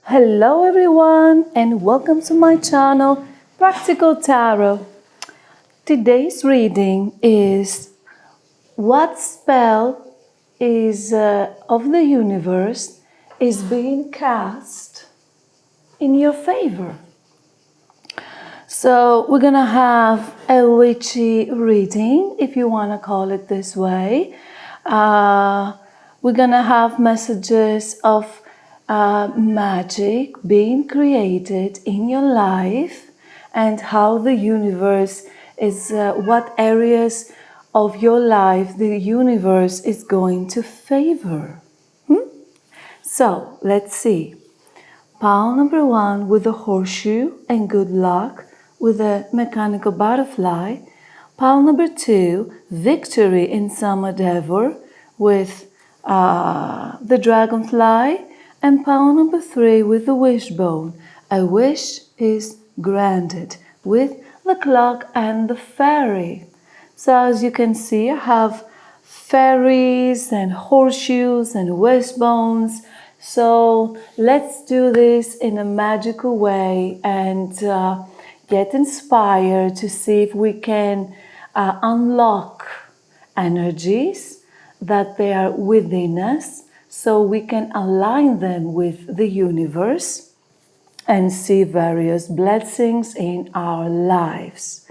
Hello everyone and welcome to my channel Practical Tarot. Today's reading is what spell is of the universe is being cast in your favor. So we're gonna have a witchy reading, if you want to call it this way. We're gonna have messages of magic being created in your life and how the universe is, what areas of your life the universe is going to favor. So let's see. Pile number 1 with a horseshoe and good luck with a mechanical butterfly. Pile number 2, victory in some endeavor with the dragonfly. And pile number 3 with the wishbone. A wish is granted with the clock and the fairy. So as you can see, I have fairies and horseshoes and wishbones. So let's do this in a magical way and get inspired to see if we can unlock energies that they are within us so we can align them with the universe and see various blessings in our lives.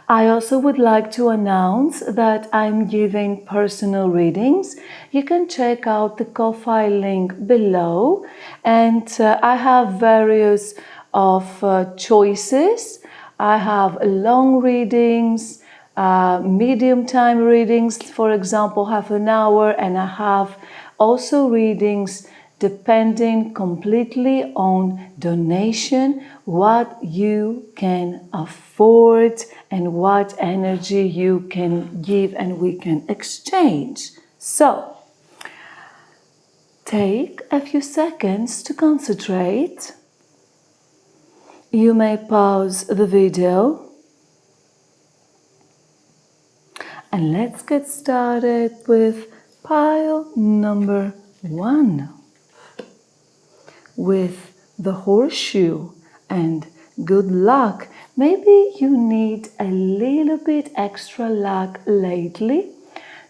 I also would like to announce that I'm giving personal readings. You can check out the Ko-Fi link below, and I have various of choices. I have long readings, medium time readings, for example, half an hour, and I have also readings depending completely on donation, what you can afford and what energy you can give and we can exchange. So, take a few seconds to concentrate. You may pause the video. And let's get started with pile number 1. With the horseshoe and good luck. Maybe you need a little bit extra luck lately.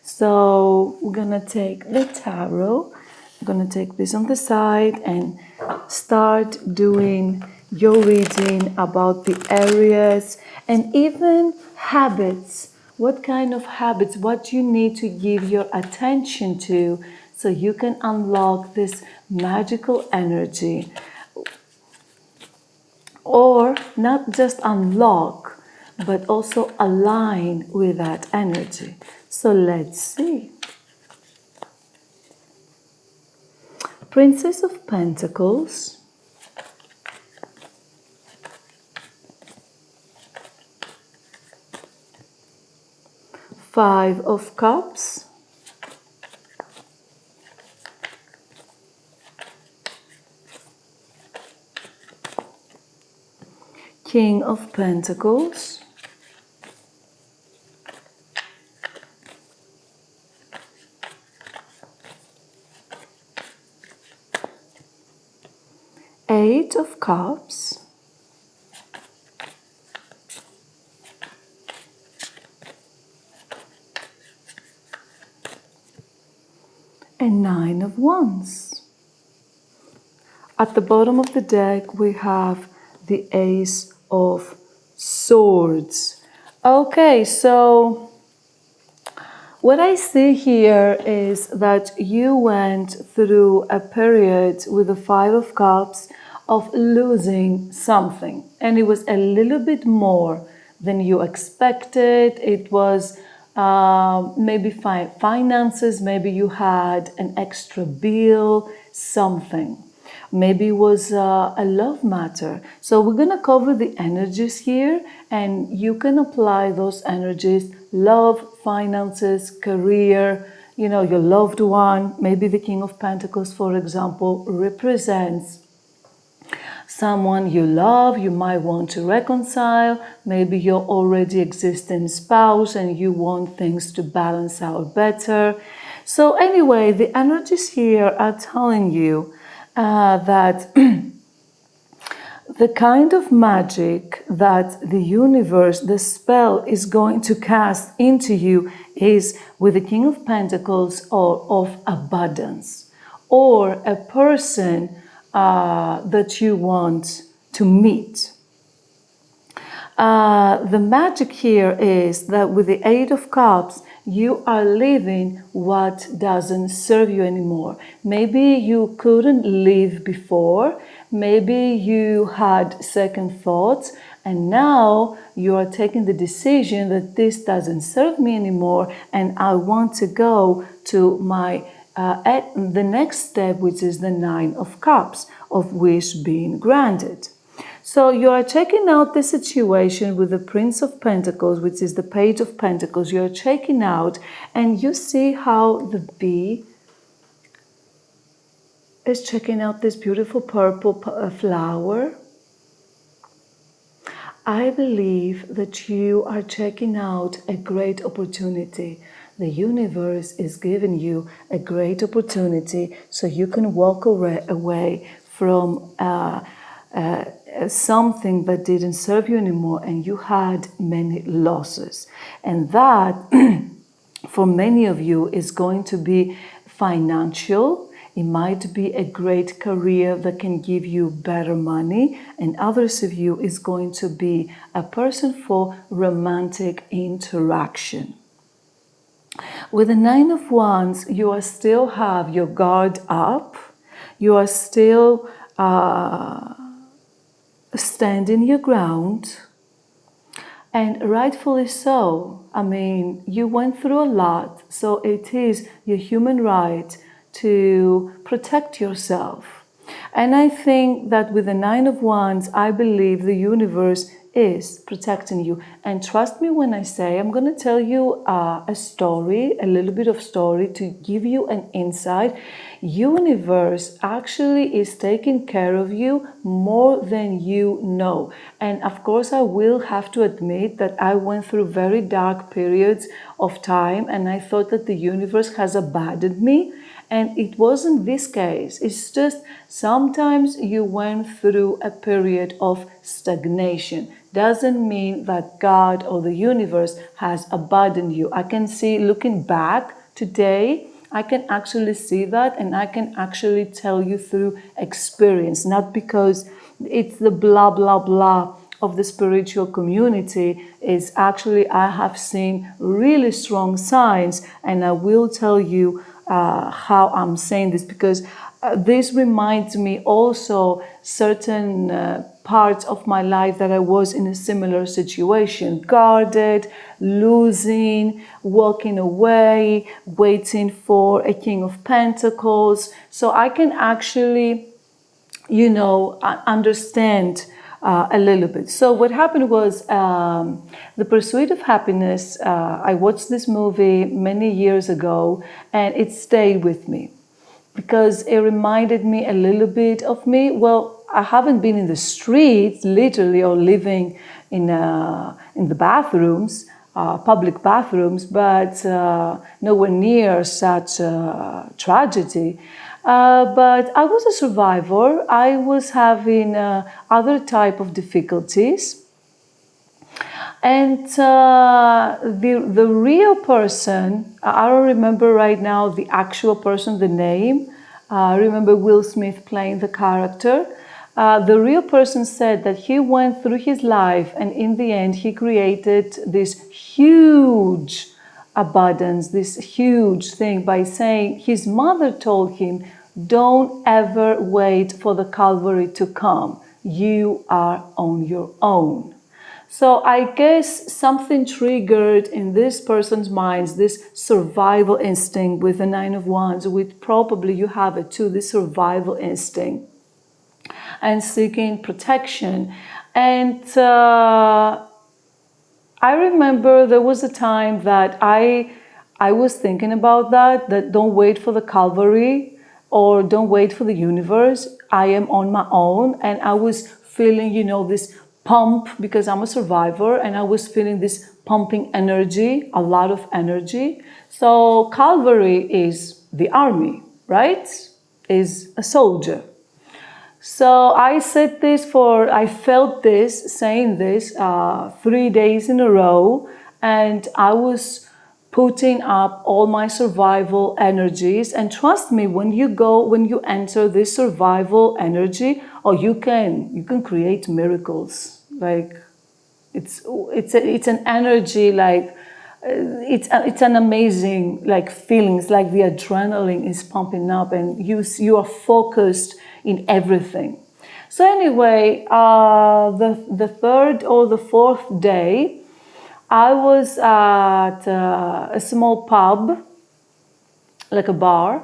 So we're gonna take the tarot. I'm gonna take this on the side and start doing your reading about the areas and even habits. What kind of habits, what you need to give your attention to so you can unlock this magical energy. Or not just unlock, but also align with that energy. So let's see. Princess of Pentacles. Five of Cups. King of Pentacles. Eight of Cups. And Nine of Wands. At the bottom of the deck we have the Ace of Swords. Okay, so what I see here is that you went through a period with the Five of Cups of losing something, and it was a little bit more than you expected. It was maybe finances, maybe you had an extra bill, something. Maybe it was a love matter. So we're going to cover the energies here and you can apply those energies: love, finances, career, your loved one. Maybe the King of Pentacles, for example, represents someone you love, you might want to reconcile. Maybe your already existing spouse and you want things to balance out better. So anyway, the energies here are telling you that the kind of magic that the universe, the spell, is going to cast into you is with the King of Pentacles or of abundance, or a person that you want to meet. The magic here is that with the Eight of Cups, you are leaving what doesn't serve you anymore. Maybe you couldn't live before, maybe you had second thoughts, and now you are taking the decision that this doesn't serve me anymore, and I want to go to my at the next step, which is the Nine of Cups, of wish being granted. So you are checking out the situation with the Prince of Pentacles, which is the Page of Pentacles. You are checking out, and you see how the bee is checking out this beautiful purple flower. I believe that you are checking out a great opportunity. The universe is giving you a great opportunity so you can walk away from something that didn't serve you anymore, and you had many losses. And that, for many of you, is going to be financial. It might be a great career that can give you better money, and others of you is going to be a person for romantic interaction. With the Nine of Wands, you still have your guard up. You are still standing your ground, and rightfully so. I mean, you went through a lot, so it is your human right to protect yourself. And I think that with the Nine of Wands, I believe the universe is protecting you. And trust me when I say, I'm going to tell you a story, a little bit of story to give you an insight. Universe actually is taking care of you more than you know. And of course, I will have to admit that I went through very dark periods of time, and I thought that the universe has abandoned me. And it wasn't this case. It's just sometimes you went through a period of stagnation. Doesn't mean that God or the universe has abandoned you. I can see, looking back today, I can actually see that, and I can actually tell you through experience, not because it's the blah, blah, blah of the spiritual community. Is actually, I have seen really strong signs, and I will tell you how I'm saying this, because this reminds me also certain parts of my life that I was in a similar situation, guarded, losing, walking away, waiting for a King of Pentacles. So I can actually, understand a little bit. So what happened was The Pursuit of Happiness. I watched this movie many years ago, and it stayed with me because it reminded me a little bit of me. Well, I haven't been in the streets, literally, or living in the bathrooms, public bathrooms, but nowhere near such tragedy. But I was a survivor. I was having other type of difficulties. And the real person, I don't remember right now the actual person, the name. I remember Will Smith playing the character. The real person said that he went through his life, and in the end he created this huge abundance, this huge thing, by saying his mother told him, don't ever wait for the Calvary to come. You are on your own. So I guess something triggered in this person's minds, this survival instinct with the Nine of Wands, with probably you have it too, this survival instinct and seeking protection. And I remember there was a time that I was thinking about that don't wait for the Calvary or don't wait for the universe. I am on my own, and I was feeling, this pump, because I'm a survivor, and I was feeling this pumping energy, a lot of energy. So Calvary is the army, right? Is a soldier. So I felt this, saying this 3 days in a row, and I was putting up all my survival energies. And trust me, when you enter this survival energy, oh, you can create miracles. Like it's an energy like it's an amazing like feelings, like the adrenaline is pumping up and you are focused in everything. So anyway, the third or the fourth day, I was at a small pub, like a bar,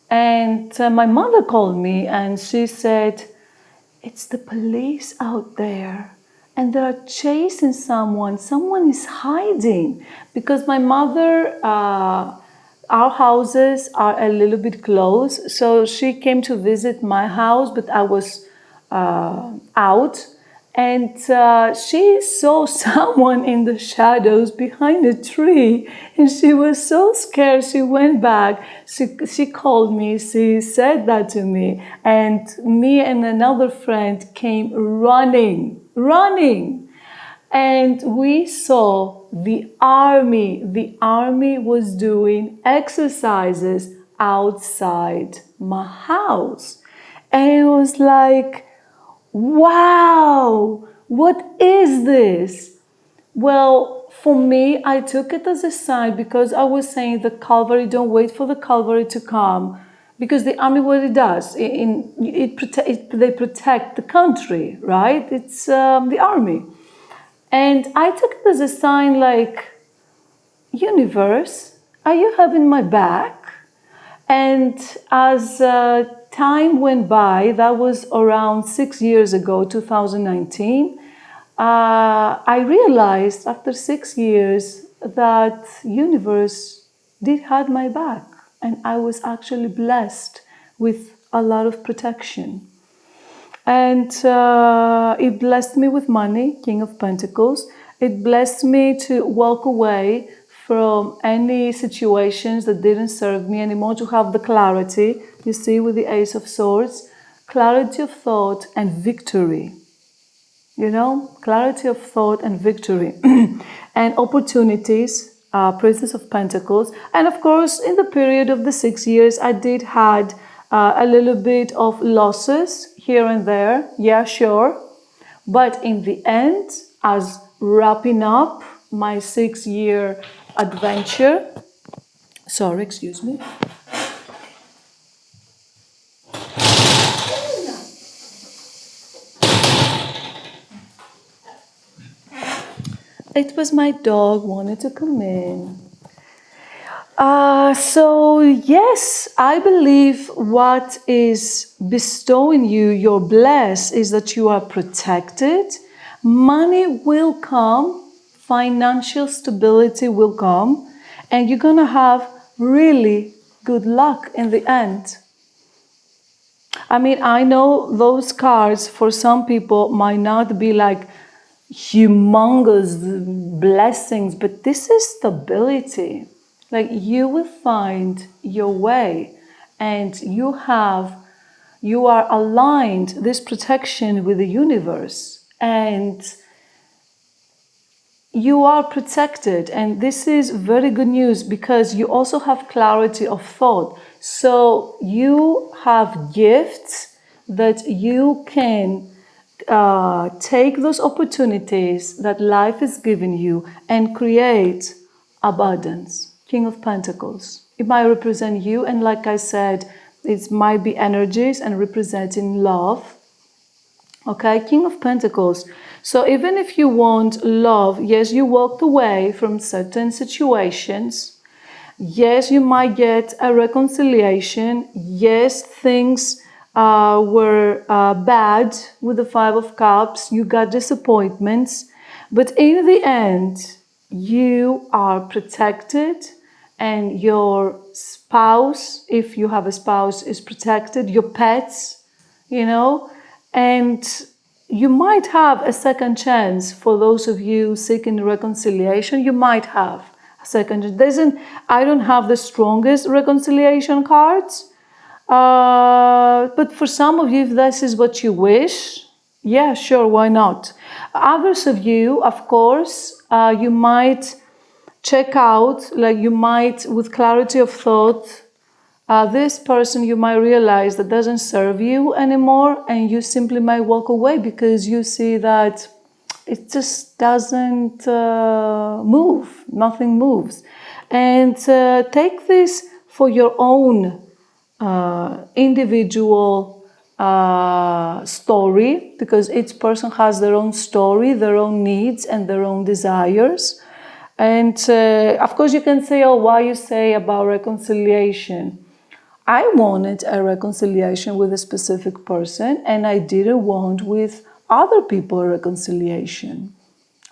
and my mother called me and she said, it's the police out there and they're chasing someone. Someone is hiding. Because my mother, our houses are a little bit close. So she came to visit my house, but I was out. And she saw someone in the shadows behind a tree, and she was so scared. She went back. She called me. She said that to me, and me and another friend came running, and we saw the army. The army was doing exercises outside my house, and it was like, wow, what is this? Well, for me, I took it as a sign, because I was saying the Calvary, don't wait for the Calvary to come. Because the army, what it does, they protect the country, right? It's the army. And I took it as a sign like, universe, are you having my back? And as time went by, that was around 6 years ago, 2019, I realized after 6 years that universe did have my back, and I was actually blessed with a lot of protection. And it blessed me with money, King of Pentacles. It blessed me to walk away from any situations that didn't serve me anymore, to have the clarity, you see, with the Ace of Swords, clarity of thought and victory. You know, clarity of thought and victory. And opportunities, Princess of Pentacles. And of course, in the period of the 6 years, I did had a little bit of losses here and there. Yeah, sure. But in the end, as wrapping up my 6-year adventure, sorry, excuse me. It was my dog wanted to come in. So yes, I believe what is bestowing you your bless is that you are protected. Money will come, financial stability will come, and you're gonna have really good luck in the end. I mean, I know those cards for some people might not be like humongous blessings, but this is stability. Like, you will find your way, and you are aligned, this protection with the universe, and you are protected. And this is very good news, because you also have clarity of thought. So you have gifts that you can take those opportunities that life is giving you and create abundance. King of Pentacles. It might represent you, and like I said, it might be energies and representing love. Okay, King of Pentacles. So even if you want love, yes, you walked away from certain situations. Yes, you might get a reconciliation. Yes, things were bad with the Five of Cups. You got disappointments. But in the end, you are protected, and your spouse, if you have a spouse, is protected. Your pets, you know, and you might have a second chance. For those of you seeking reconciliation, you might have a second chance. I don't have the strongest reconciliation cards, But for some of you, if this is what you wish, yeah, sure, why not? Others of you, of course, you might check out, like you might, with clarity of thought, this person you might realize that doesn't serve you anymore, and you simply might walk away because you see that it just doesn't move, nothing moves. And take this for your own individual story, because each person has their own story, their own needs, and their own desires. And of course, you can say, oh, why you say about reconciliation? I wanted a reconciliation with a specific person, and I didn't want with other people a reconciliation.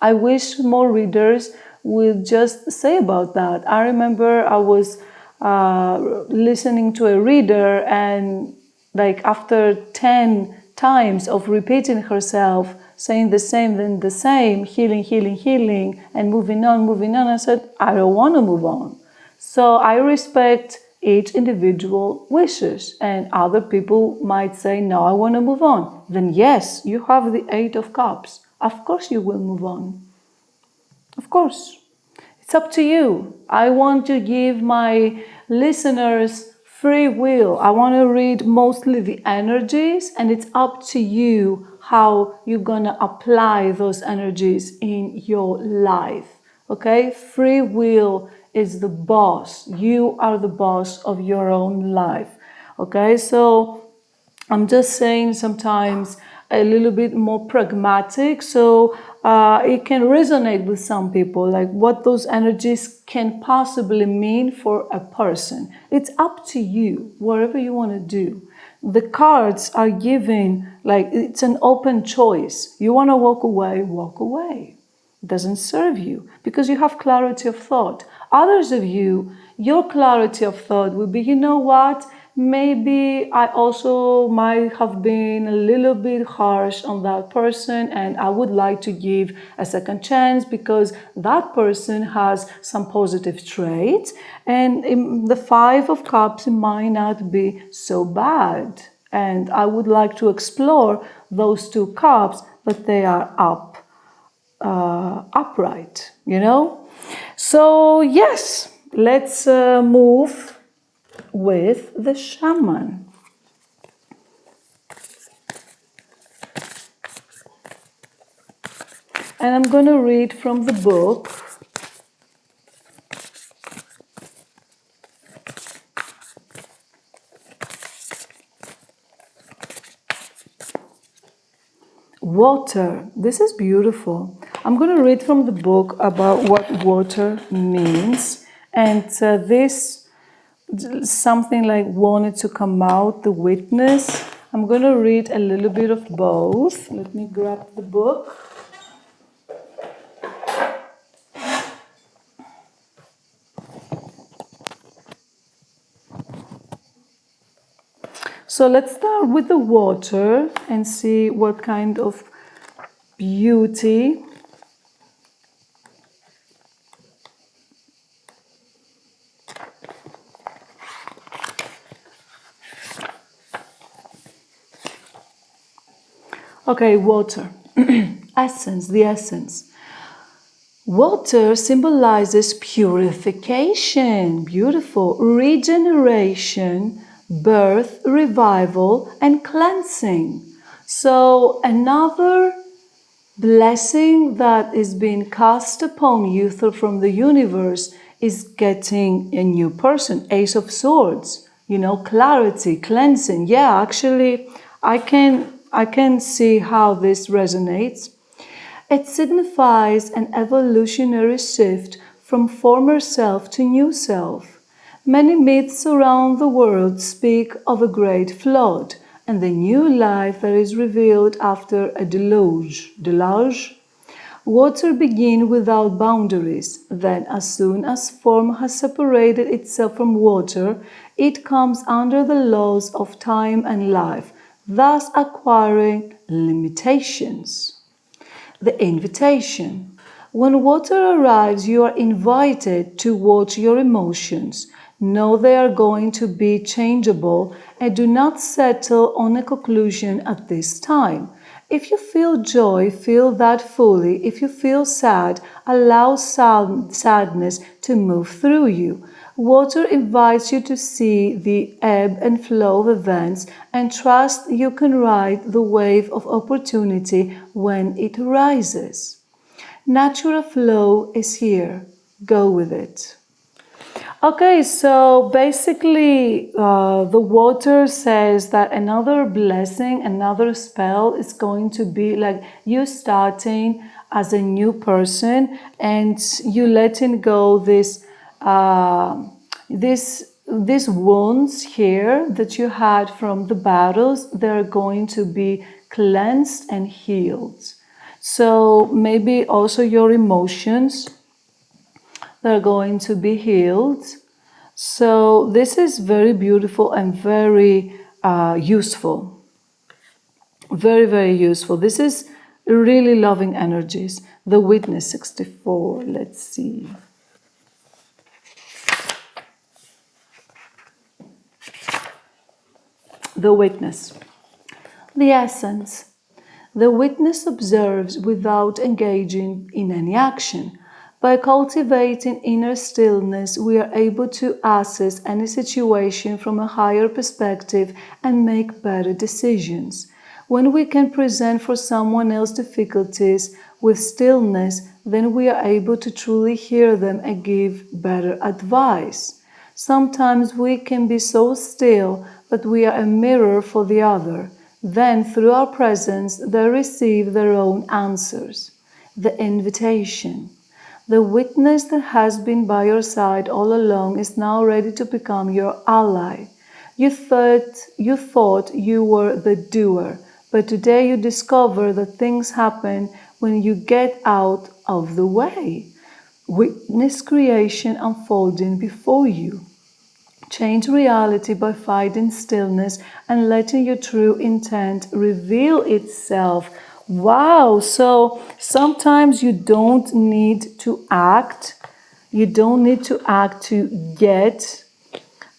I wish more readers would just say about that. I remember I was listening to a reader, and like after 10 times of repeating herself, saying the same, then the same, healing, healing, healing, and moving on, I said, I don't want to move on. So I respect each individual wishes, and other people might say, no, I want to move on. Then yes, you have the Eight of Cups. Of course you will move on. Of course. It's up to you. I want to give my listeners free will. I want to read mostly the energies, and it's up to you how you're going to apply those energies in your life. Okay? Free will is the boss. You are the boss of your own life. Okay? So I'm just saying sometimes a little bit more pragmatic, so it can resonate with some people, like what those energies can possibly mean for a person. It's up to you, whatever you want to do. The cards are giving, like, it's an open choice. You want to walk away, walk away. It doesn't serve you because you have clarity of thought. Others of you, your clarity of thought will be, you know what? Maybe I also might have been a little bit harsh on that person, and I would like to give a second chance because that person has some positive traits, and in the Five of Cups might not be so bad. And I would like to explore those two cups, but they are upright, you know? So yes, let's move with the shaman. And I'm going to read from the book. Water. This is beautiful. I'm going to read from the book about what water means. And this, something like wanted to come out, the witness. I'm going to read a little bit of both. Let me grab the book. So let's start with the water and see what kind of beauty. Okay, water. Essence, the essence. Water symbolizes purification, beautiful, regeneration, birth, revival, and cleansing. So another blessing that is being cast upon you from the universe is getting a new person. Ace of Swords, you know, clarity, cleansing. Yeah, actually, I can see how this resonates. It signifies an evolutionary shift from former self to new self. Many myths around the world speak of a great flood and the new life that is revealed after a deluge. Deluge? Water begins without boundaries. Then, as soon as form has separated itself from water, it comes under the laws of time and life, thus acquiring limitations. The invitation. When water arrives, you are invited to watch your emotions. Know they are going to be changeable and do not settle on a conclusion at this time. If you feel joy, feel that fully. If you feel sad, allow sadness to move through you. Water invites you to see the ebb and flow of events and trust you can ride the wave of opportunity when it rises. Natural flow is here. Go with it. Okay, so basically, the water says that another blessing, another spell is going to be like you starting as a new person and you letting go these wounds here that you had from the battles. They're going to be cleansed and healed. So maybe also your emotions, they're going to be healed. So this is very beautiful and very useful. Very, very useful. This is really loving energies. The Witness 64. Let's see. The Witness. The essence. The witness observes without engaging in any action. By cultivating inner stillness, we are able to assess any situation from a higher perspective and make better decisions. When we can present for someone else difficulties with stillness, then we are able to truly hear them and give better advice. Sometimes we can be so still that we are a mirror for the other. Then, through our presence, they receive their own answers. The invitation. The witness that has been by your side all along is now ready to become your ally. You thought you were the doer, but today you discover that things happen when you get out of the way. Witness creation unfolding before you. Change reality by finding stillness and letting your true intent reveal itself. Wow! So sometimes you don't need to act. You don't need to act to get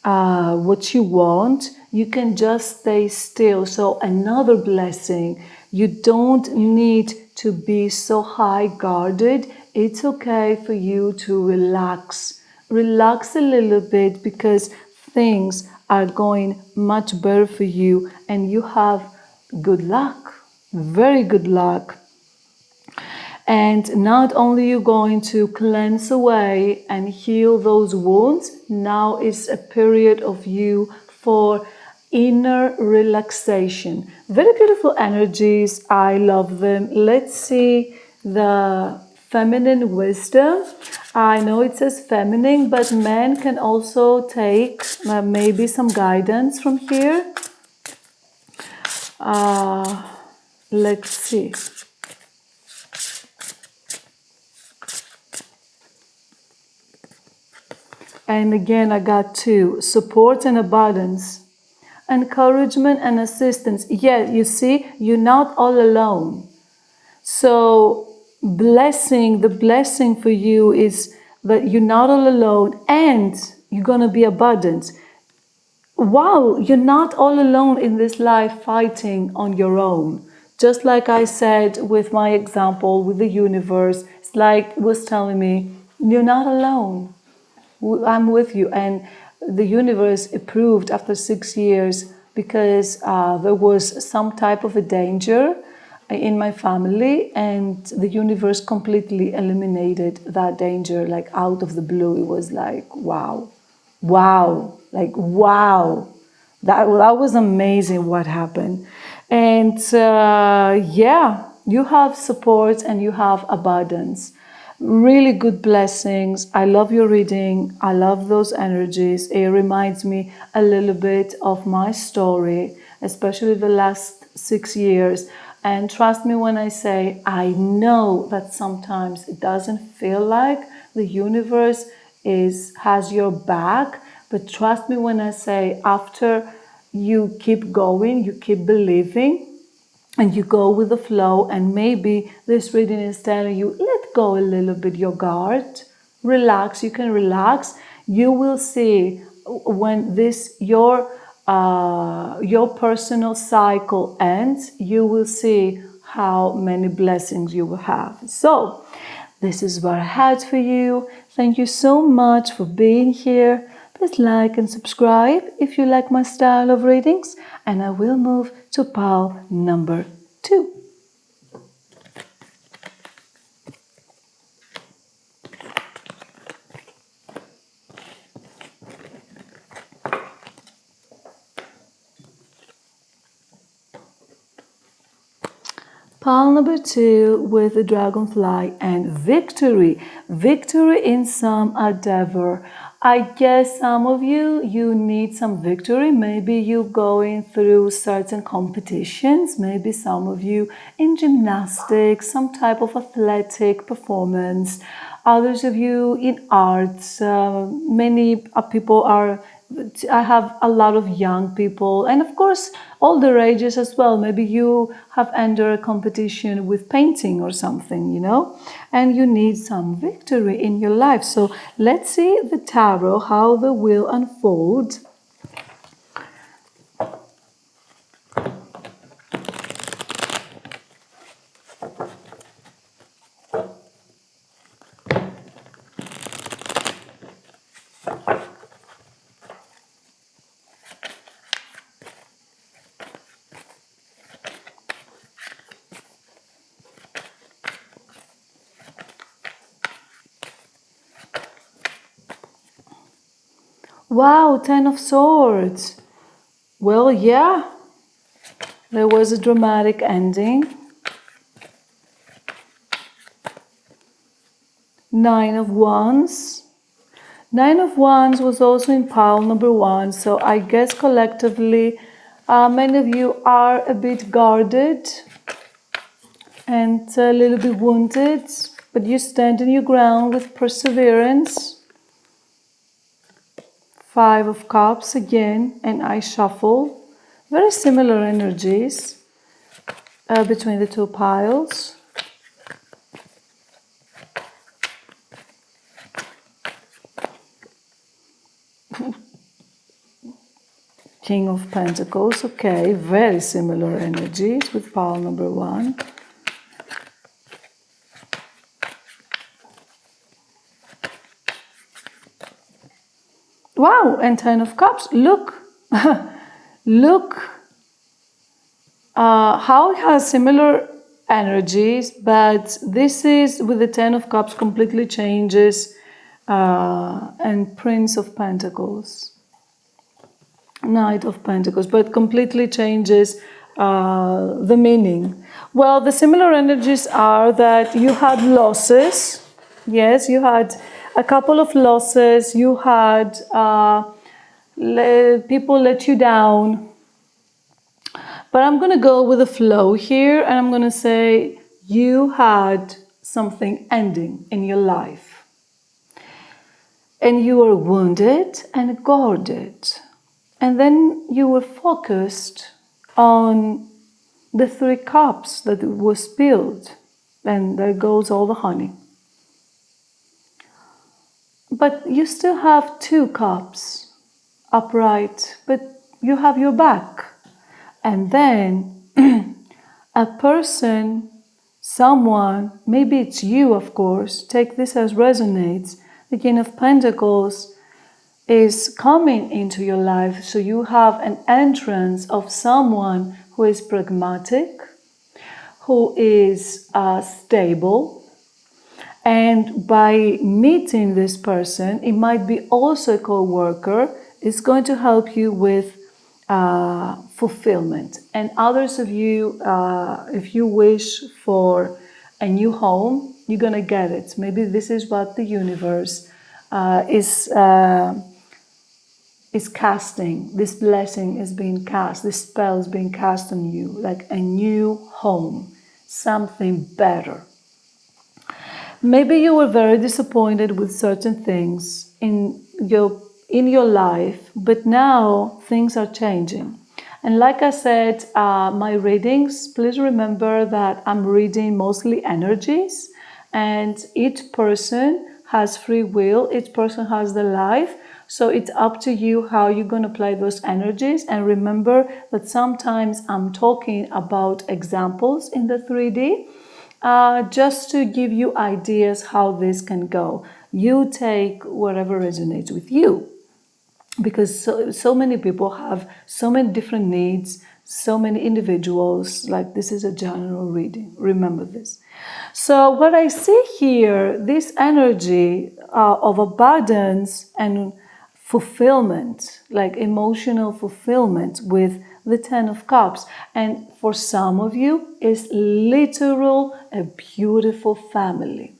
what you want. You can just stay still. So another blessing. You don't need to be so high guarded. It's okay for you to relax. Relax a little bit because things are going much better for you and you have good luck, very good luck. And not only are you going to cleanse away and heal those wounds, now is a period of you for inner relaxation. Very beautiful energies. I love them. Let's see the feminine wisdom. I know it says feminine, but men can also take maybe some guidance from here. Let's see. And again, I got two: support and abundance, encouragement and assistance. Yeah, you see, you're not all alone. So the blessing for you is that you're not all alone and you're going to be abundant. Wow, you're not all alone in this life fighting on your own. Just like I said with my example with the universe, it's like it was telling me, you're not alone. I'm with you. And the universe approved after 6 years because there was some type of a danger in my family, and the universe completely eliminated that danger, like out of the blue. It was like, wow, like wow. That was amazing what happened. And yeah, you have support and you have abundance. Really good blessings. I love your reading. I love those energies. It reminds me a little bit of my story, especially the last 6 years. And trust me when I say, I know that sometimes it doesn't feel like the universe has your back. But trust me when I say, after you keep going, you keep believing, and you go with the flow, and maybe this reading is telling you, let let go a little bit your guard. Relax. You can relax. You will see when your personal cycle ends, you will see how many blessings you will have. So, this is what I had for you. Thank you so much for being here. Please like and subscribe if you like my style of readings, and I will move to pile number 2. Pile number 2 with the dragonfly and victory. Victory in some endeavor. I guess some of you need some victory. Maybe you're going through certain competitions. Maybe some of you in gymnastics, some type of athletic performance. Others of you in arts. Many people are. I have a lot of young people, and of course older ages as well. Maybe you have entered a competition with painting or something, and you need some victory in your life. So let's see the tarot, how they will unfold. Wow, 10 of Swords. Well, yeah, there was a dramatic ending. 9 of Wands. 9 of Wands was also in pile number 1, so I guess collectively many of you are a bit guarded and a little bit wounded, but you stand in your ground with perseverance. 5 of Cups again, and I shuffle. Very similar energies between the two piles. King of Pentacles, okay, very similar energies with pile number 1. Wow, and 10 of Cups. Look, look how it has similar energies, but this is with the 10 of Cups completely changes, and Prince of Pentacles. Knight of Pentacles, but completely changes the meaning. Well, the similar energies are that you had losses. Yes, you had a couple of losses. You had people let you down. But I'm going to go with the flow here, and I'm going to say you had something ending in your life. And you were wounded and guarded. And then you were focused on the 3 cups that was spilled. And there goes all the honey. But you still have 2 cups upright, but you have your back. And then a person, someone, maybe it's you, of course, take this as resonates. The King of Pentacles is coming into your life, so you have an entrance of someone who is pragmatic, who is stable, and by meeting this person, it might be also a co-worker, is going to help you with fulfillment. And others of you, if you wish for a new home, you're gonna get it. Maybe this is what the universe is casting. This blessing is being cast. This spell is being cast on you, like a new home, something better. Maybe you were very disappointed with certain things in your life, but now things are changing. And like I said, my readings, please remember that I'm reading mostly energies, and each person has free will, each person has the life. So it's up to you how you're going to play those energies. And remember that sometimes I'm talking about examples in the 3D, just to give you ideas how this can go. You take whatever resonates with you, because so many people have so many different needs, so many individuals. Like, this is a general reading, remember this. So what I see here, this energy of abundance and fulfillment, like emotional fulfillment with the 10 of Cups. And for some of you, is literal a beautiful family.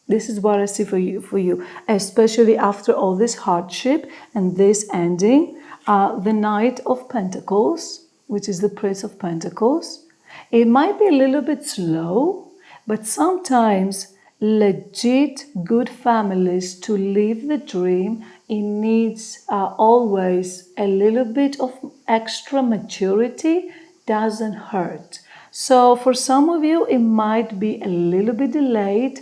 This is what I see for you, especially after all this hardship and this ending. The Knight of Pentacles, which is the Prince of Pentacles. It might be a little bit slow, but sometimes legit good families to live the dream, it needs always a little bit of extra maturity, doesn't hurt. So for some of you, it might be a little bit delayed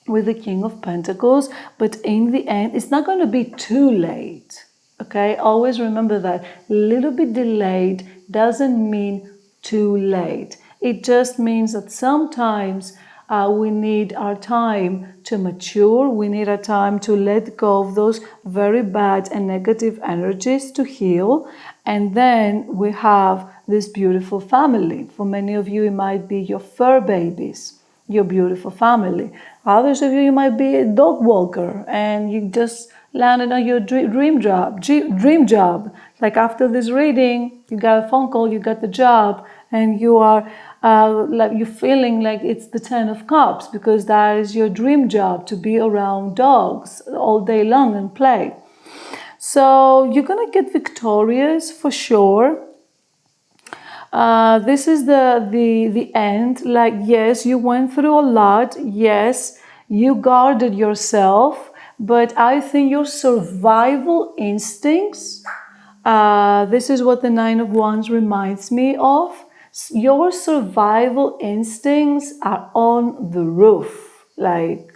with the King of Pentacles, but in the end, it's not going to be too late. Okay, always remember that. A little bit delayed doesn't mean too late. It just means that sometimes we need our time to mature. We need our time to let go of those very bad and negative energies to heal. And then we have this beautiful family. For many of you, it might be your fur babies, your beautiful family. Others of you, you might be a dog walker and you just landed on your dream job. Like, after this reading, you got a phone call, you got the job, and you are like, you're feeling like it's the 10 of Cups, because that is your dream job, to be around dogs all day long and play. So you're gonna get victorious for sure. This is the end. Like, yes, you went through a lot. Yes, you guarded yourself, but I think your survival instincts, this is what the Nine of Wands reminds me of. Your survival instincts are on the roof, like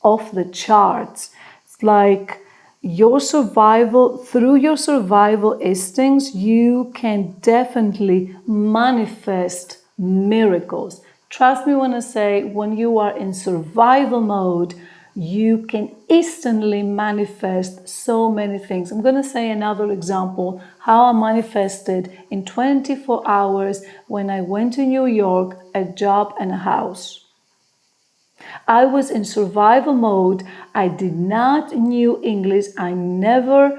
off the charts. It's like through your survival instincts, you can definitely manifest miracles. Trust me when I say, when you are in survival mode, you can instantly manifest so many things. I'm going to say another example, how I manifested in 24 hours when I went to New York, a job and a house. I was in survival mode. I did not knew English. I never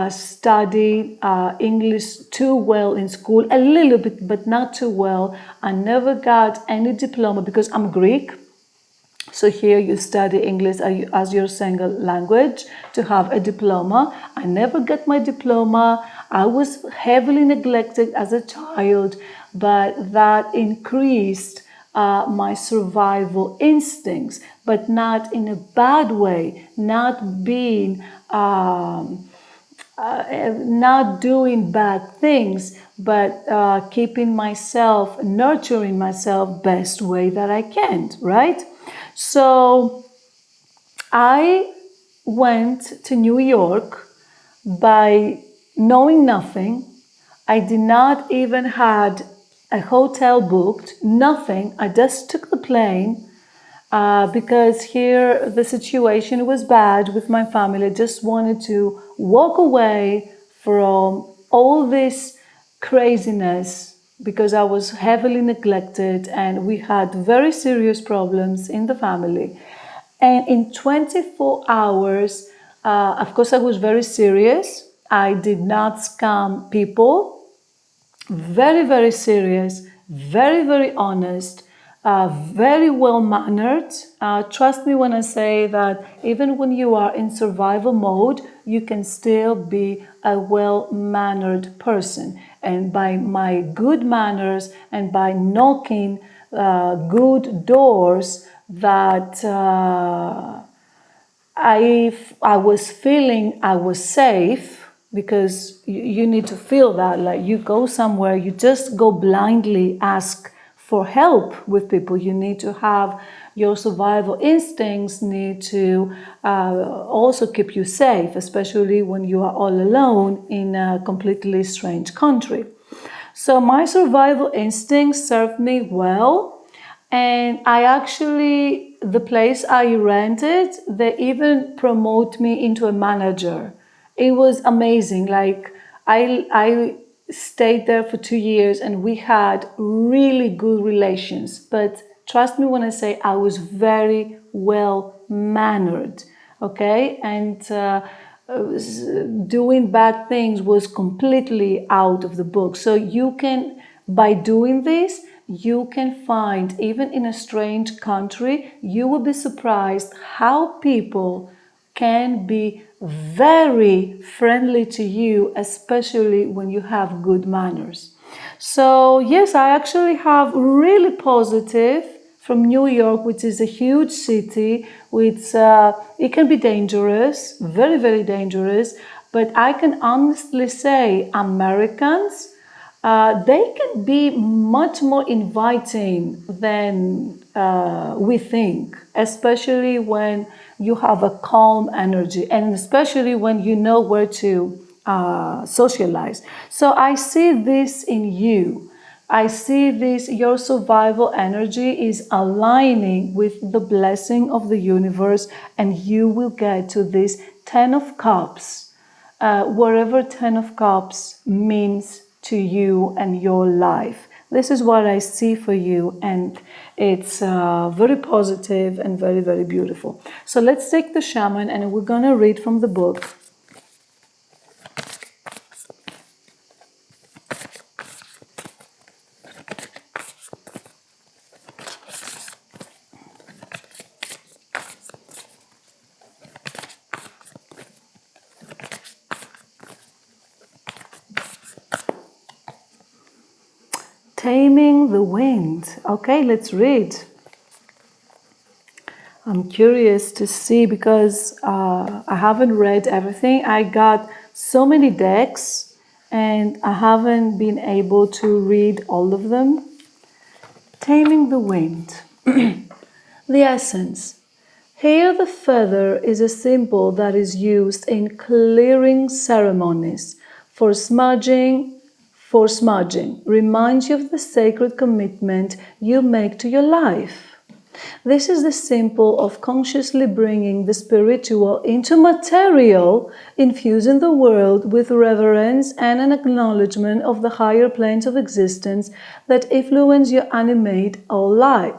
studied English too well in school, a little bit, but not too well. I never got any diploma because I'm Greek. So here you study English as your second language to have a diploma. I never got my diploma. I was heavily neglected as a child, but that increased my survival instincts, but not in a bad way, not being not doing bad things, but keeping myself, nurturing myself best way that I can, right? So I went to New York by knowing nothing. I did not even had a hotel booked, nothing. I just took the plane because here the situation was bad with my family. I just wanted to walk away from all this craziness because I was heavily neglected and we had very serious problems in the family. And in 24 hours, of course, I was very serious. I did not scam people. Very, very serious, very, very honest, very well-mannered. Trust me when I say that even when you are in survival mode, you can still be a well-mannered person. And by my good manners and by knocking good doors that I was feeling I was safe, because you need to feel that, like you go somewhere, you just go blindly ask for help with people. You need to have Your survival instincts need to also keep you safe, especially when you are all alone in a completely strange country. So my survival instincts served me well, and I actually, the place I rented, they even promote me into a manager. It was amazing. Like I stayed there for 2 years, and we had really good relations. But trust me when I say I was very well mannered, okay, and doing bad things was completely out of the book. So you can, by doing this, you can find, even in a strange country, you will be surprised how people can be very friendly to you, especially when you have good manners. So yes, I actually have really positive from New York, which is a huge city. With it can be dangerous, very very dangerous. But I can honestly say, Americans, they can be much more inviting than we think, especially when you have a calm energy, and especially when you know where to socialize. So I see this in you. I see this, your survival energy is aligning with the blessing of the universe, and you will get to this 10 of Cups, whatever 10 of Cups means to you and your life. This is what I see for you, and it's very positive and very, very beautiful. So let's take the shaman, and we're going to read from the book. Taming the Wind. Okay, let's read. I'm curious to see, because I haven't read everything. I got so many decks and I haven't been able to read all of them. Taming the Wind. The essence. Here the feather is a symbol that is used in clearing ceremonies for smudging. Reminds you of the sacred commitment you make to your life. This is the symbol of consciously bringing the spiritual into material, infusing the world with reverence and an acknowledgement of the higher planes of existence that influence your animate all life.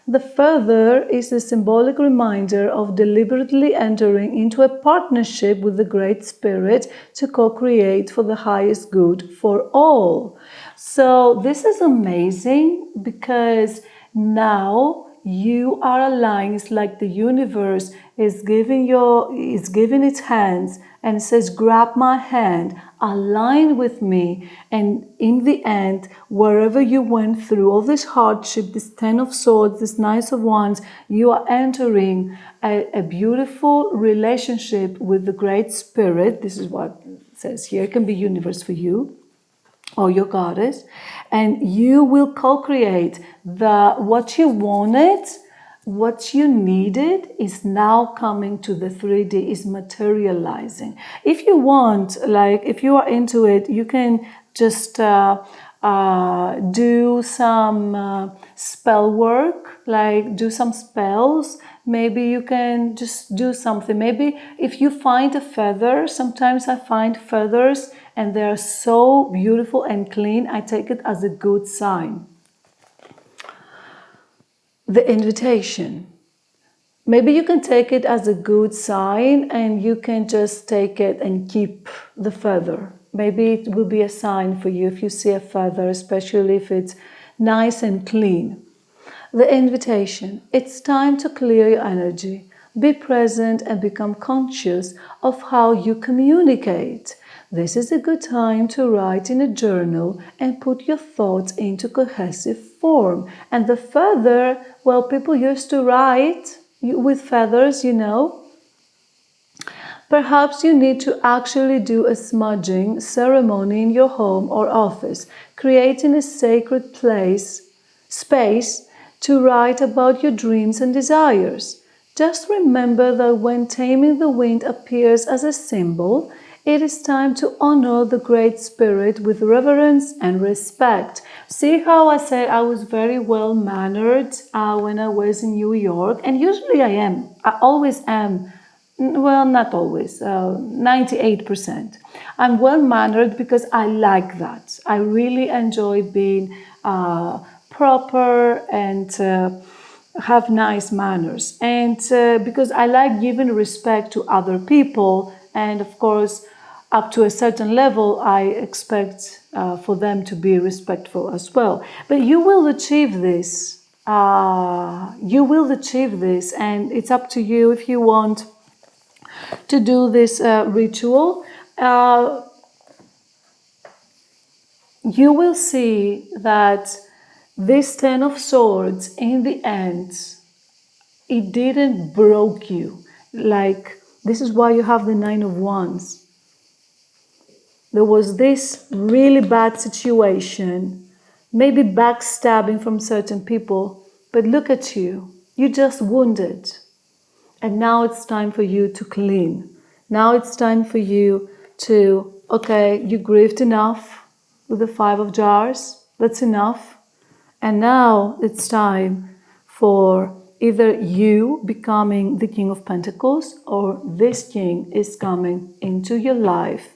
The feather is a symbolic reminder of deliberately entering into a partnership with the Great Spirit to co-create for the highest good for all. So this is amazing, because now you are aligned. It's like the universe is giving its hands and says, grab my hand, align with me. And in the end, wherever you went through all this hardship, this 10 of Swords, this Knight of Wands, you are entering a beautiful relationship with the Great Spirit. This is what it says here. It can be universe for you or your goddess, and you will co-create what you wanted. What you needed is now coming to the 3D, is materializing. If you want, like if you are into it, you can just do some spell work, like do some spells. Maybe you can just do something. Maybe if you find a feather, sometimes I find feathers and they are so beautiful and clean, I take it as a good sign. The invitation. Maybe you can take it as a good sign and you can just take it and keep the feather. Maybe it will be a sign for you if you see a feather, especially if it's nice and clean. The invitation. It's time to clear your energy. Be present and become conscious of how you communicate. This is a good time to write in a journal and put your thoughts into cohesive form. And the feather, well, people used to write with feathers, you know. Perhaps you need to actually do a smudging ceremony in your home or office, creating a sacred space to write about your dreams and desires. Just remember that when taming the wind appears as a symbol, it is time to honor the Great Spirit with reverence and respect. See how I said I was very well mannered when I was in New York? And usually I am. I always am. Well, not always, 98%. I'm well mannered because I like that. I really enjoy being proper and have nice manners. And because I like giving respect to other people, and of course, up to a certain level, I expect for them to be respectful as well. But you will achieve this. You will achieve this, and it's up to you if you want to do this ritual. You will see that this Ten of Swords, in the end, it didn't broke you. Like, this is why you have the Nine of Wands. There was this really bad situation, maybe backstabbing from certain people, but look at you. You just wounded. And now it's time for you to clean. Now it's time for you to, okay, you grieved enough with the Five of Jars. That's enough. And now it's time for either you becoming the King of Pentacles or this king is coming into your life.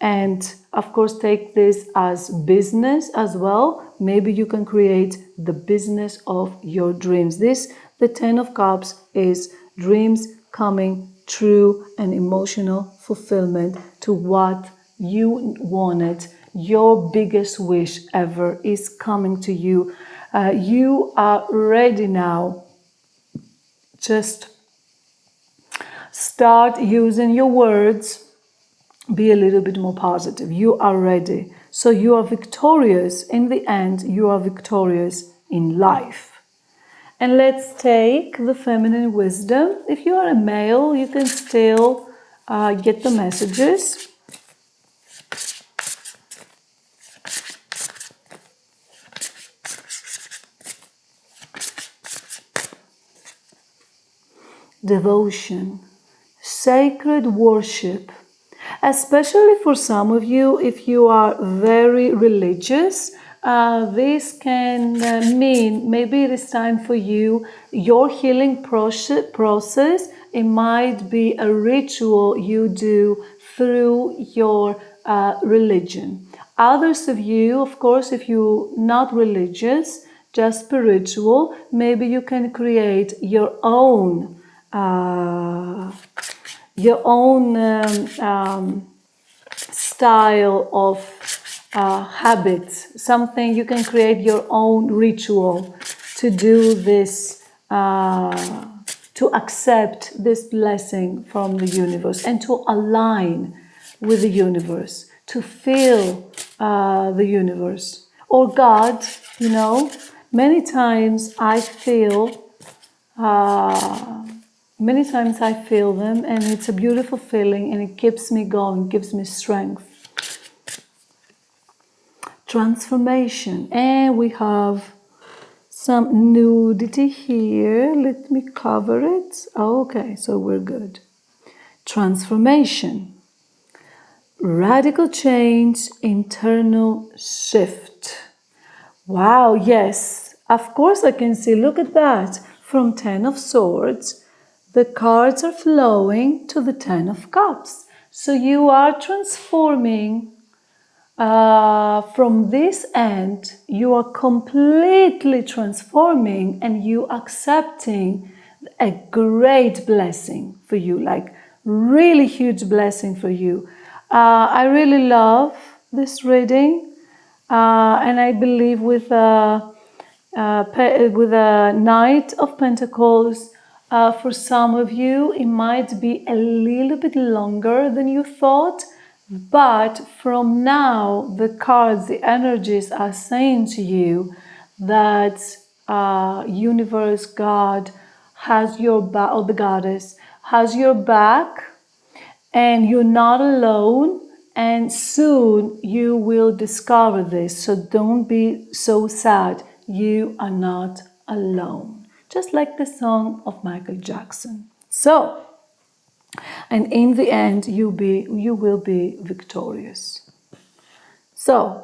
And of course, take this as business as well. Maybe you can create the business of your dreams. The Ten of Cups, is dreams coming true and emotional fulfillment to what you wanted. Your biggest wish ever is coming to you. You are ready now. Just start using your words. Be a little bit more positive. You are ready. So you are victorious. In the end, you are victorious in life. And let's take the feminine wisdom. If you are a male, you can still get the messages. Devotion, sacred worship. Especially for some of you, if you are very religious, this can mean maybe it is time for you, your healing process. It might be a ritual you do through your religion. Others of you, of course, if you're not religious, just spiritual, maybe you can create your own style of habits, something you can create your own ritual to do this, to accept this blessing from the universe and to align with the universe, to feel the universe or God. Many times I feel them, and it's a beautiful feeling, and it keeps me going, gives me strength. Transformation, and we have some nudity here. Let me cover it. Okay, so we're good. Transformation, radical change, internal shift. Wow, yes, of course I can see. Look at that. From Ten of Swords, the cards are flowing to the Ten of Cups. So you are transforming from this end. You are completely transforming, and you accepting a great blessing for you, like really huge blessing for you. I really love this reading, and I believe with a Knight of Pentacles, for some of you, it might be a little bit longer than you thought, but from now, the cards, the energies are saying to you that universe, God has your back, or the goddess has your back, and you're not alone. And soon you will discover this. So don't be so sad. You are not alone. Just like the song of Michael Jackson. So, and in the end, you will be victorious. So,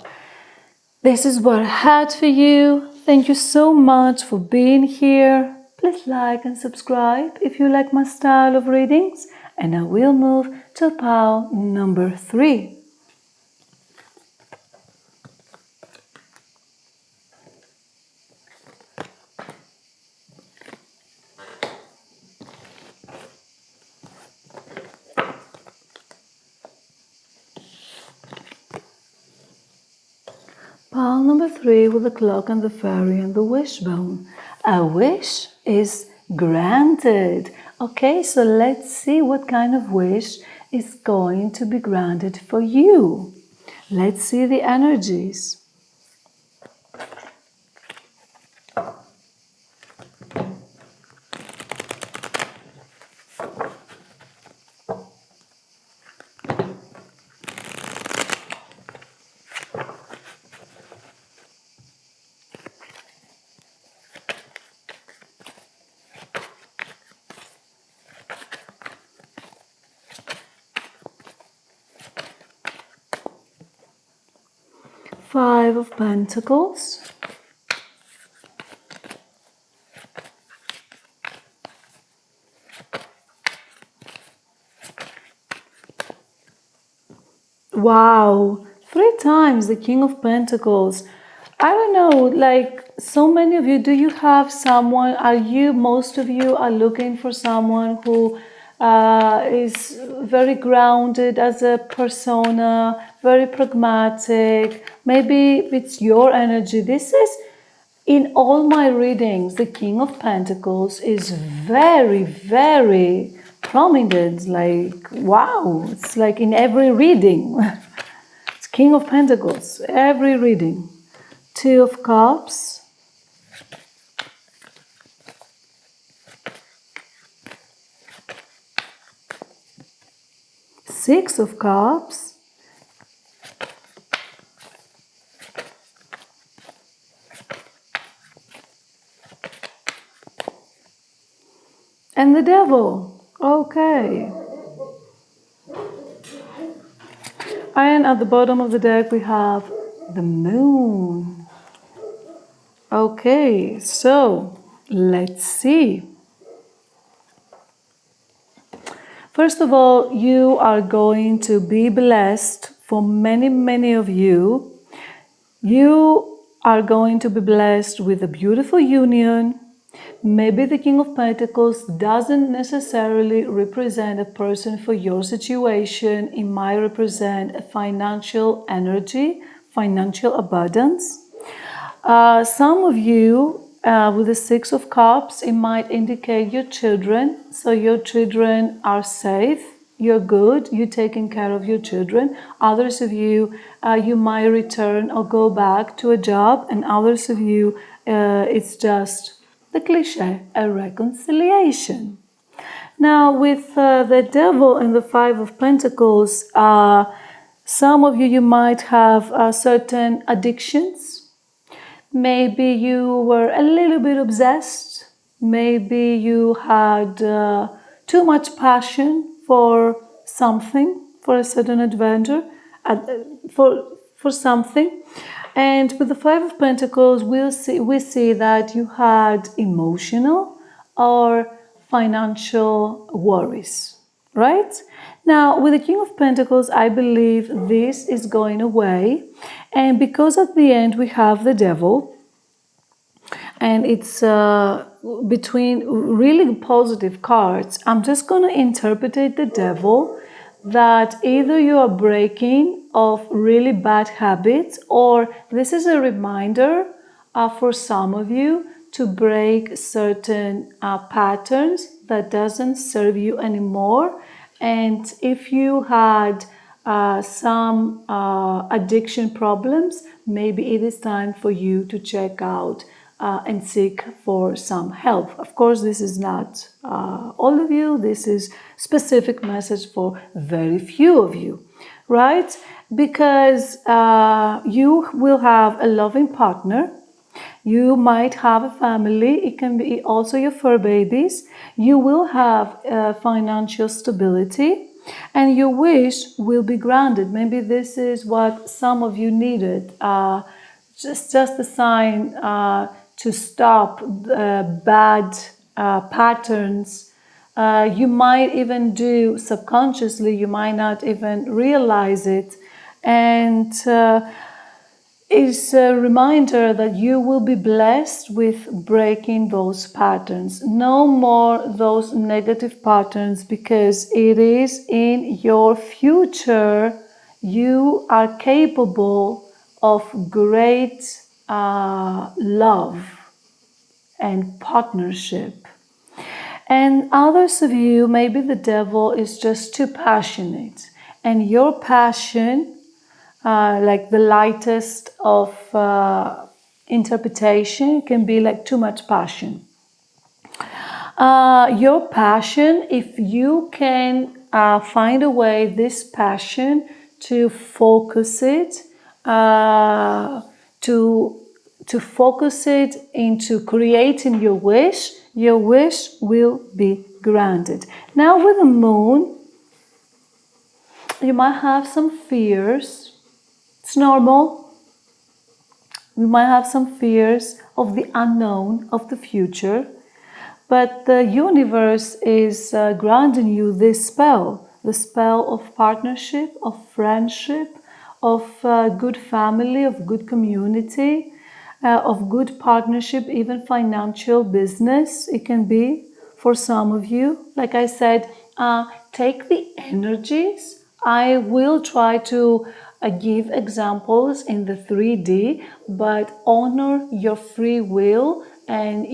this is what I had for you. Thank you so much for being here. Please like and subscribe if you like my style of readings. And I will move to pile number 3. Pile number 3 with the clock and the fairy and the wishbone. A wish is granted. Okay, so let's see what kind of wish is going to be granted for you. Let's see the energies. Five of Pentacles. Wow, 3 times the King of Pentacles. I don't know, like so many of you, do you have someone, most of you are looking for someone who is very grounded as a persona, very pragmatic. Maybe it's your energy. This is, in all my readings, the King of Pentacles is very, very prominent. Like, wow, it's like in every reading. It's King of Pentacles, every reading. 2 of Cups. Six of Cups. And the Devil. Okay. And at the bottom of the deck we have the Moon. Okay, so let's see. First of all, you are going to be blessed. For many, many of you, you are going to be blessed with a beautiful union. Maybe the King of Pentacles doesn't necessarily represent a person for your situation. It might represent a financial energy, financial abundance. Some of you, with the Six of Cups, it might indicate your children. So your children are safe, you're good, you're taking care of your children. Others of you, you might return or go back to a job. And others of you, it's just the cliche, a reconciliation. Now, with the Devil and the Five of Pentacles, some of you might have certain addictions. Maybe you were a little bit obsessed. Maybe you had too much passion for something, for a certain adventure, for something. And with the Five of Pentacles, we see that you had emotional or financial worries, right? Now, with the King of Pentacles, I believe this is going away. And because at the end we have the Devil, and it's between really positive cards, I'm just going to interpret the Devil that either you are breaking of really bad habits, or this is a reminder for some of you to break certain patterns that doesn't serve you anymore. And if you had some addiction problems, maybe it is time for you to check out and seek for some help. Of course, this is not all of you. This is specific message for very few of you, right? Because you will have a loving partner. You might have a family. It can be also your fur babies. You will have financial stability, and your wish will be granted. Maybe this is what some of you needed. Just a sign to stop bad patterns. You might even do subconsciously, you might not even realize it. And it's a reminder that you will be blessed with breaking those patterns. No more those negative patterns, because it is in your future. You are capable of great love and partnership. And others of you, maybe the devil is just too passionate, and your passion, like the lightest of interpretation, can be like too much passion. Your passion, if you can find a way, this passion, to focus it, to focus it into creating your wish will be granted. Now with the moon, you might have some fears. It's normal. You might have some fears of the unknown, of the future. But the universe is granting you this spell, the spell of partnership, of friendship, of good family, of good community, of good partnership, even financial business. It can be for some of you. Like I said, take the energies. I will try to give examples in the 3D, but honor your free will, and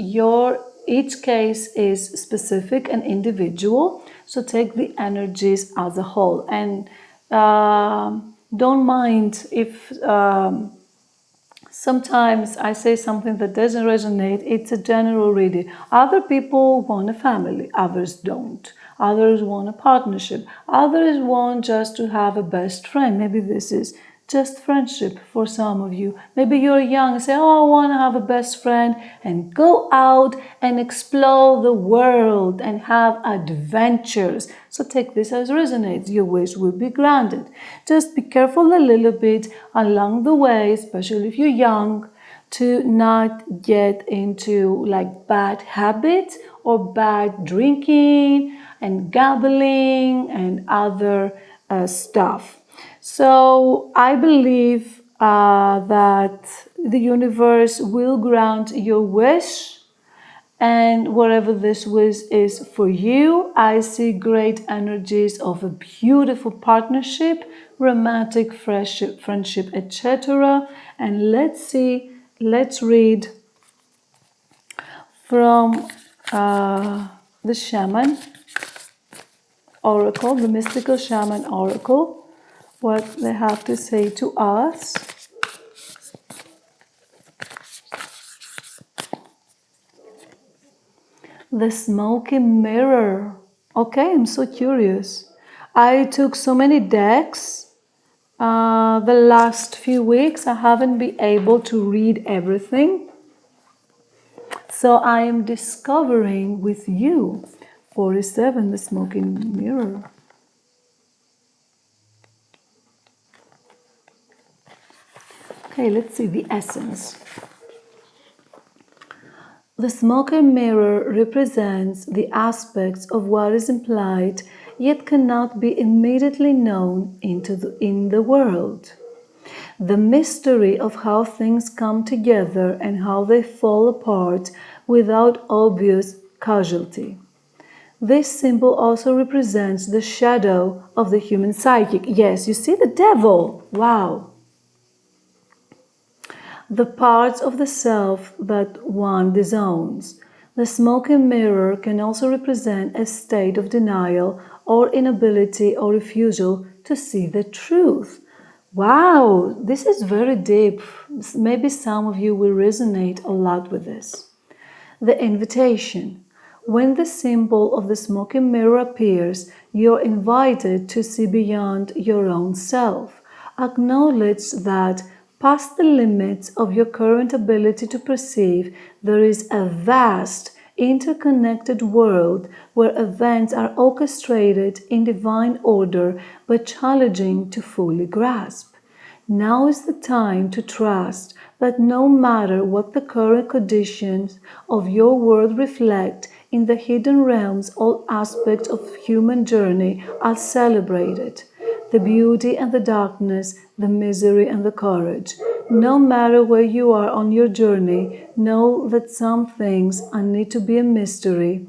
each case is specific and individual. So take the energies as a whole, and don't mind if sometimes I say something that doesn't resonate. It's a general reading. Other people want a family, others don't. Others want a partnership. Others want just to have a best friend. Maybe this is just friendship for some of you. Maybe you're young and say, oh, I want to have a best friend, and go out and explore the world and have adventures. So take this as resonates. Your wish will be granted. Just be careful a little bit along the way, especially if you're young, to not get into like bad habits or bad drinking and gambling and other stuff. So I believe that the universe will grant your wish, and whatever this wish is for you, I see great energies of a beautiful partnership, romantic friendship, etc. And let's read from the shaman oracle, the mystical shaman oracle, what they have to say to us. The smoky mirror. Okay, I'm so curious. I took so many decks the last few weeks. I haven't been able to read everything. So I am discovering with you 47, the smoking mirror. Okay, let's see the essence. The smoking mirror represents the aspects of what is implied yet cannot be immediately known in the world. The mystery of how things come together and how they fall apart without obvious causality. This symbol also represents the shadow of the human psychic. Yes, you see the devil. Wow. The parts of the self that one disowns. The smoking mirror can also represent a state of denial or inability or refusal to see the truth. Wow, this is very deep. Maybe some of you will resonate a lot with this. The invitation. When the symbol of the smoking mirror appears, you're invited to see beyond your own self. Acknowledge that Past the limits of your current ability to perceive, there is a vast, interconnected world where events are orchestrated in divine order but challenging to fully grasp. Now is the time to trust that no matter what the current conditions of your world reflect, in the hidden realms all aspects of human journey are celebrated. The beauty and the darkness, the misery and the courage. No matter where you are on your journey, know that some things are need to be a mystery,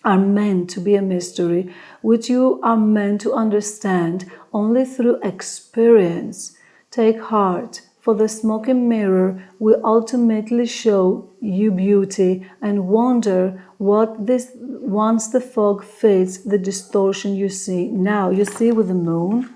are meant to be a mystery, which you are meant to understand only through experience. Take heart, for the smoky mirror will ultimately show you beauty, and wonder what this once the fog fades the distortion you see. Now you see with the moon,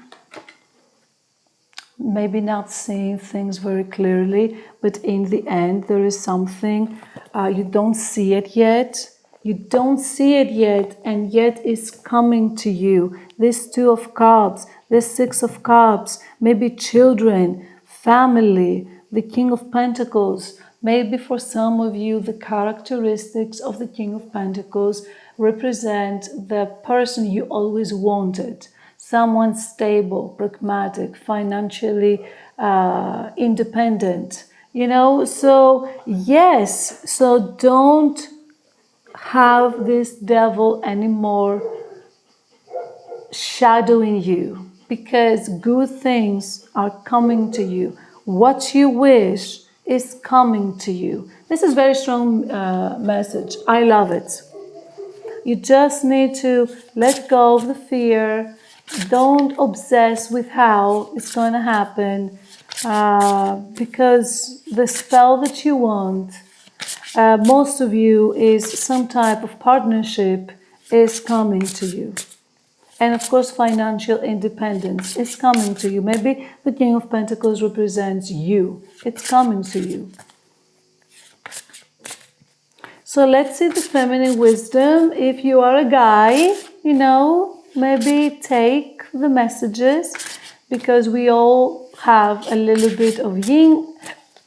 maybe not seeing things very clearly, but in the end there is something, you don't see it yet. You don't see it yet, and yet it's coming to you. This Two of Cups, this Six of Cups, maybe children, family, the King of Pentacles. Maybe for some of you, the characteristics of the King of Pentacles represent the person you always wanted. Someone stable, pragmatic, financially independent. So yes, so don't have this devil anymore shadowing you, because good things are coming to you. What you wish is coming to you. This is very strong message. I love it. You just need to let go of the fear. Don't obsess with how it's going to happen, because the spell that you want, most of you, is some type of partnership is coming to you. And of course, financial independence is coming to you. Maybe the King of Pentacles represents you. It's coming to you. So let's see the feminine wisdom. If you are a guy, maybe take the messages, because we all have a little bit of yin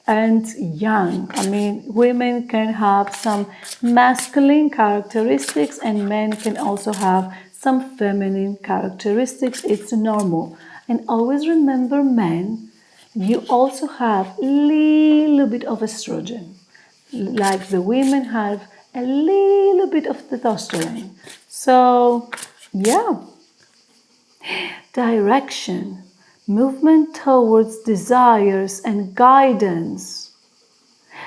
and yang. I mean, women can have some masculine characteristics and men can also have some feminine characteristics. It's normal. And always remember, men, you also have a little bit of estrogen. Like the women have a little bit of testosterone. So, yeah. Direction. Movement towards desires and guidance.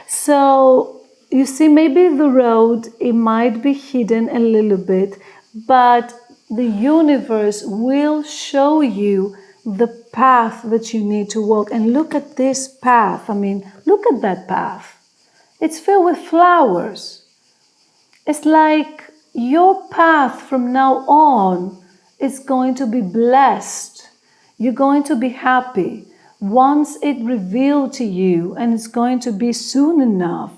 So, you see, maybe the road, it might be hidden a little bit, but the universe will show you the path that you need to walk. And look at this path. I mean, look at that path. It's filled with flowers. It's like your path from now on is going to be blessed. You're going to be happy. Once it revealed to you, and it's going to be soon enough,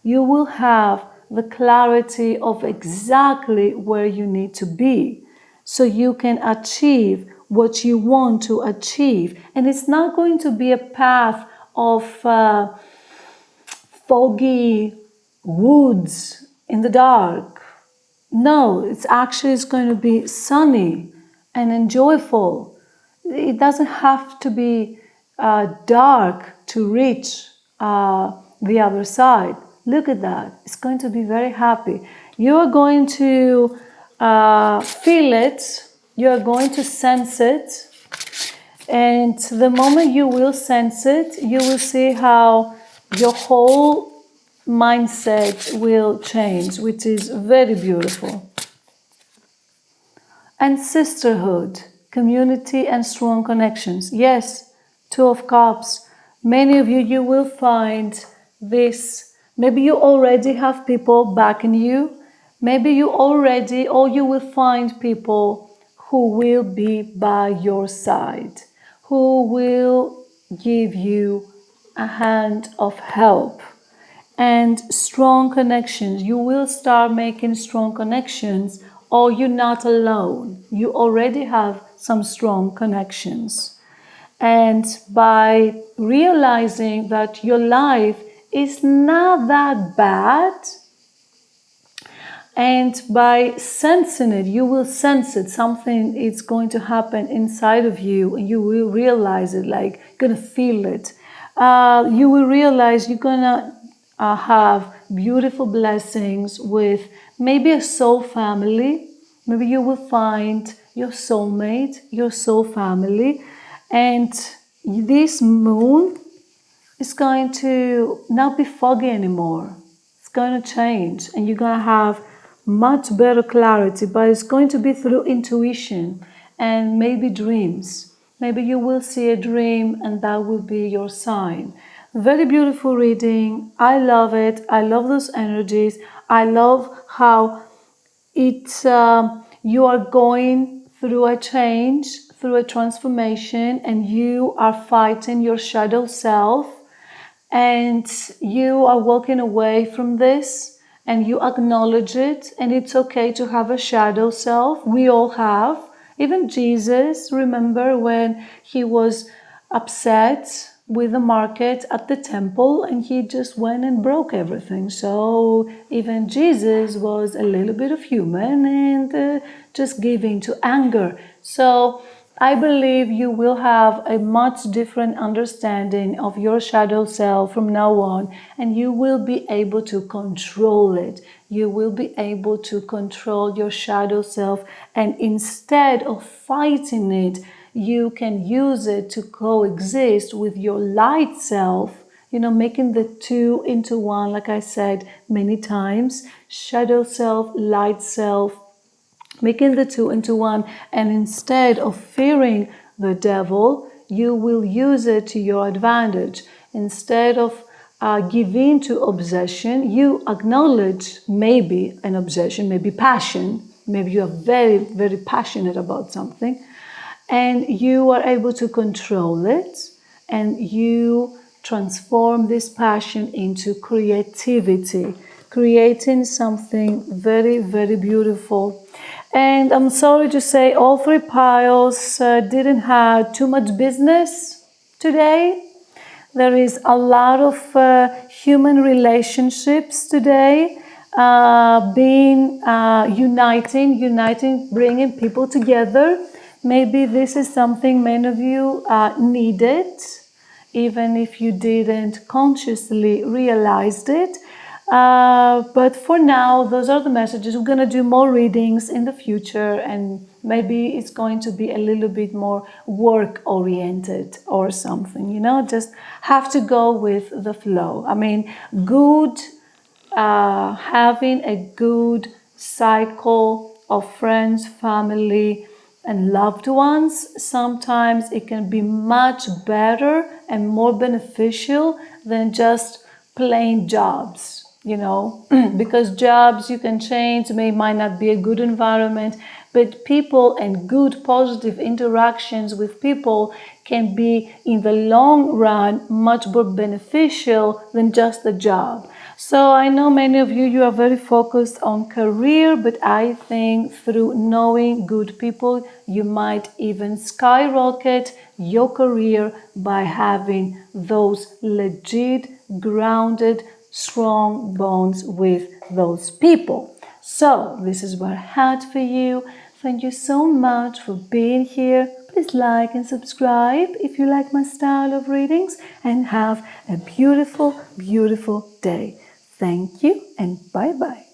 you will have the clarity of exactly where you need to be, so you can achieve what you want to achieve. And it's not going to be a path of foggy woods in the dark. No, it's going to be sunny and enjoyable. It doesn't have to be dark to reach the other side. Look at that. It's going to be very happy. You are going to feel it. You are going to sense it. And the moment you will sense it, you will see how your whole mindset will change, which is very beautiful. And sisterhood, community and strong connections. Yes, Two of Cups. Many of you, you will find this. Maybe you already have people backing you. Maybe you already, or you will find people who will be by your side, who will give you a hand of help. And strong connections. You will start making strong connections, or you're not alone. You already have some strong connections. And by realizing that your life is not that bad, and by sensing it, you will sense it. Something is going to happen inside of you, and you will realize it, like you're gonna feel it. You will realize you're gonna have beautiful blessings with maybe a soul family. Maybe you will find your soulmate, your soul family, and this moon is going to not be foggy anymore. It's going to change, and you're going to have much better clarity, but it's going to be through intuition and maybe dreams. Maybe you will see a dream, and that will be your sign. Very beautiful reading. I love it. I love those energies. I love how it's you are going through a change, through a transformation, and you are fighting your shadow self, and you are walking away from this, and you acknowledge it, and it's okay to have a shadow self. We all have. Even Jesus, remember when he was upset with the market at the temple, and he just went and broke everything. So even Jesus was a little bit of human, and just giving to anger. So I believe you will have a much different understanding of your shadow self from now on, and you will be able to control it. You will be able to control your shadow self, and instead of fighting it, you can use it to coexist with your light self, making the two into one, like I said many times, shadow self, light self, making the two into one. And instead of fearing the devil, you will use it to your advantage. Instead of giving to obsession, you acknowledge maybe an obsession, maybe passion. Maybe you are very, very passionate about something, and you are able to control it, and you transform this passion into creativity, creating something very, very beautiful. And I'm sorry to say, all three piles didn't have too much business today. There is a lot of human relationships today being uniting, bringing people together. Maybe this is something many of you needed, even if you didn't consciously realize it. But for now, those are the messages. We're going to do more readings in the future, and maybe it's going to be a little bit more work-oriented or something, just have to go with the flow. I mean, having a good cycle of friends, family, and loved ones, sometimes it can be much better and more beneficial than just plain jobs, because jobs you can change, might not be a good environment, but people and good positive interactions with people can be in the long run much more beneficial than just the job. So I know many of you are very focused on career, but I think through knowing good people, you might even skyrocket your career by having those legit, grounded, strong bonds with those people. So this is what I had for you. Thank you so much for being here. Please like and subscribe if you like my style of readings, and have a beautiful, beautiful day. Thank you, and bye-bye.